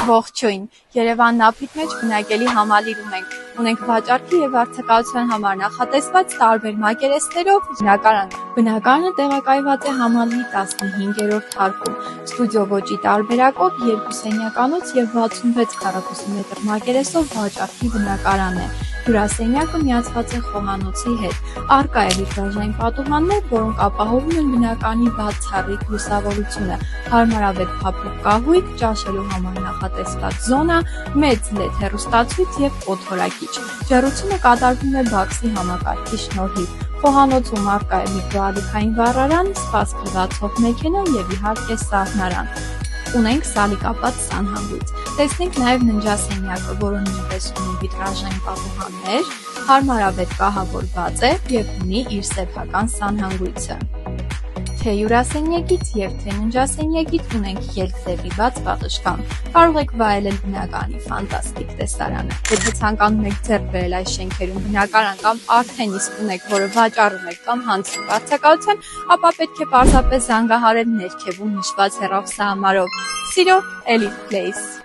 Ողջույն, Երևան Նապիտ մեջ բնակելի համալիր ունենք վաճառքի և վարձակալության համար նախատեսված տարբեր մակերեսներով բնակարան։ Բնակարանը տեղակայված է համալիրի 15-րդ հարկում, ստուդիո ոճի տարբերակով 2 սենյականոց և 66 քառակուսի մետր մակերեսով վաճառքի բնակարան է։ Հյուրասենյակը միացված է խոհանոցի հետ։ Առկա է վիտրաժային պատուհաններ, որոնք ապահովում են բնակարանի բացառիկ լուսավորությունը, հարմարավետ փափուկ կահույք, ճաշելու համար նախատեսված զոնա, մեծ LED հեռուստացույց և օդորակիչ։ Ջեռուցումը կատարվում է բաքսի համակարգի շնորհիվ։ Խոհանոցում առկա է միկրոալիքային վառարան, սպասքլվացող մեքենա և իհարկե սառնարան։ Ունենք սալիկապատ սանհանգույց։ Տեսնենք նաև ննջասենյակը, որը նույնպես ունի վիտրաժային պատուհաններ, հարմարավետ կահավորված է և ունի իր սեփական սանհանգույցը։ Թե հյուրասենյակից և թե ննջասենյակից ունենք ելք դեպի բաց պատշգամբ։ Կարող եք վայելել բնակարանի ֆանտաստիկ տեսարանը։ Եթե ցանկանում եք ձեռք բերել այս շենքերում բնակարան կամ արդեն իսկ ունեք, որը վաճառում եք կամ հանձնում վարձակալության, ապա պետք է պարզապես զանգահարել ներքևում նշված հեռախոսահամարով։ Սիրո, Elite Place։